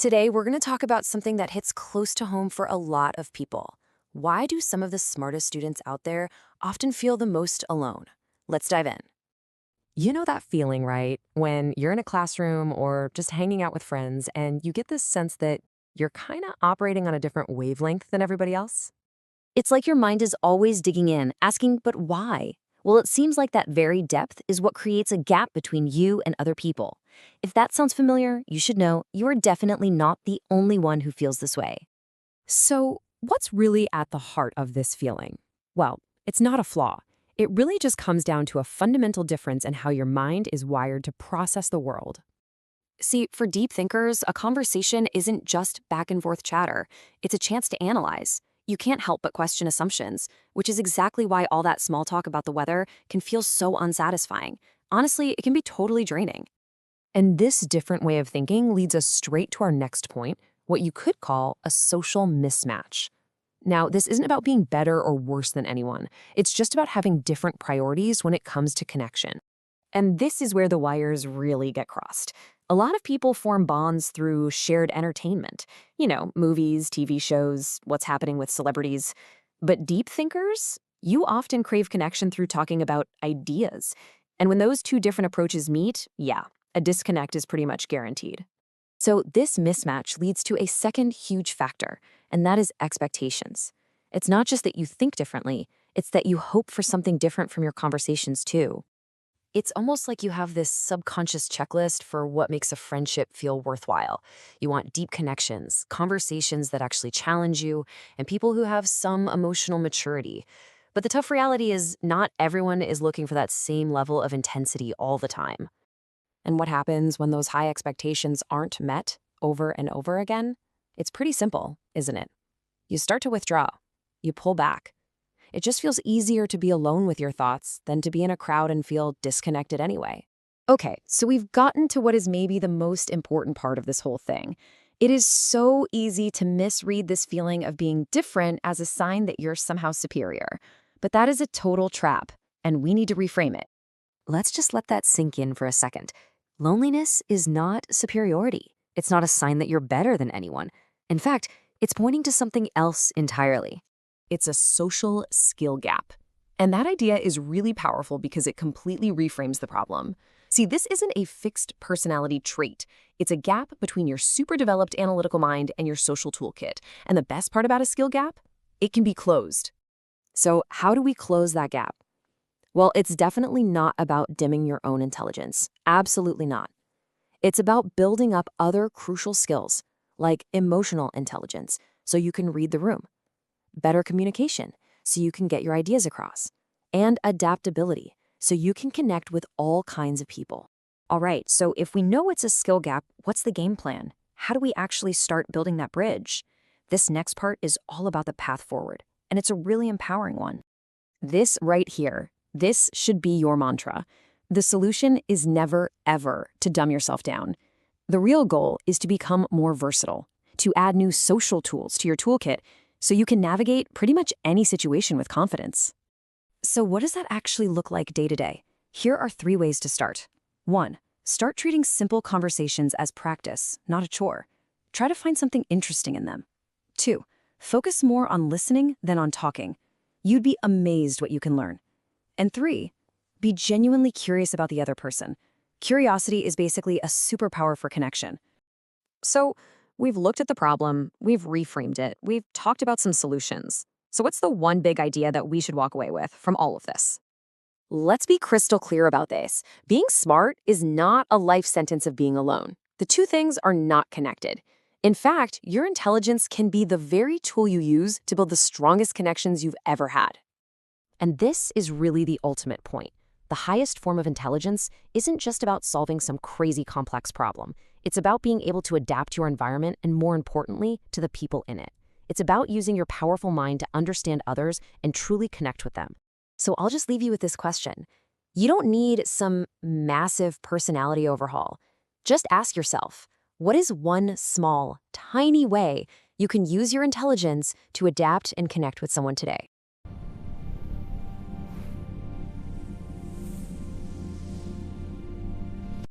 Today, we're going to talk about something that hits close to home for a lot of people. Why do some of the smartest students out there often feel the most alone? Let's dive in. You know that feeling, right? When you're in a classroom or just hanging out with friends and you get this sense that you're kind of operating on a different wavelength than everybody else? It's like your mind is always digging in, asking, but why? Well, it seems like that very depth is what creates a gap between you and other people. If that sounds familiar, you should know you are definitely not the only one who feels this way. So, what's really at the heart of this feeling? Well, it's not a flaw. It really just comes down to a fundamental difference in how your mind is wired to process the world. See, for deep thinkers, a conversation isn't just back and forth chatter. It's a chance to analyze. You can't help but question assumptions, which is exactly why all that small talk about the weather can feel so unsatisfying. Honestly, it can be totally draining. And this different way of thinking leads us straight to our next point, what you could call a social mismatch. Now, this isn't about being better or worse than anyone. It's just about having different priorities when it comes to connection. And this is where the wires really get crossed. A lot of people form bonds through shared entertainment. Movies, TV shows, what's happening with celebrities. But deep thinkers, you often crave connection through talking about ideas. And when those two different approaches meet, yeah, a disconnect is pretty much guaranteed. So this mismatch leads to a second huge factor, and that is expectations. It's not just that you think differently, it's that you hope for something different from your conversations too. It's almost like you have this subconscious checklist for what makes a friendship feel worthwhile. You want deep connections, conversations that actually challenge you, and people who have some emotional maturity. But the tough reality is not everyone is looking for that same level of intensity all the time. And what happens when those high expectations aren't met over and over again? It's pretty simple, isn't it? You start to withdraw. You pull back. It just feels easier to be alone with your thoughts than to be in a crowd and feel disconnected anyway. Okay, so we've gotten to what is maybe the most important part of this whole thing. It is so easy to misread this feeling of being different as a sign that you're somehow superior. But that is a total trap, and we need to reframe it. Let's just let that sink in for a second. Loneliness is not superiority. It's not a sign that you're better than anyone. In fact, it's pointing to something else entirely. It's a social skill gap. And that idea is really powerful because it completely reframes the problem. See, this isn't a fixed personality trait. It's a gap between your super developed analytical mind and your social toolkit. And the best part about a skill gap? It can be closed. So how do we close that gap? Well, it's definitely not about dimming your own intelligence. Absolutely not. It's about building up other crucial skills, like emotional intelligence, so you can read the room, better communication, so you can get your ideas across, and adaptability, so you can connect with all kinds of people. All right, so if we know it's a skill gap, what's the game plan? How do we actually start building that bridge? This next part is all about the path forward, and it's a really empowering one. This right here, this should be your mantra. The solution is never, ever to dumb yourself down. The real goal is to become more versatile, to add new social tools to your toolkit so you can navigate pretty much any situation with confidence. So what does that actually look like day to day? Here are 3 ways to start. 1. Start treating simple conversations as practice, not a chore. Try to find something interesting in them. 2. Focus more on listening than on talking. You'd be amazed what you can learn. And 3, be genuinely curious about the other person. Curiosity is basically a superpower for connection. So, we've looked at the problem, we've reframed it, we've talked about some solutions. So what's the one big idea that we should walk away with from all of this? Let's be crystal clear about this. Being smart is not a life sentence of being alone. The two things are not connected. In fact, your intelligence can be the very tool you use to build the strongest connections you've ever had. And this is really the ultimate point. The highest form of intelligence isn't just about solving some crazy complex problem. It's about being able to adapt your environment and, more importantly, to the people in it. It's about using your powerful mind to understand others and truly connect with them. So I'll just leave you with this question. You don't need some massive personality overhaul. Just ask yourself, what is one small, tiny way you can use your intelligence to adapt and connect with someone today?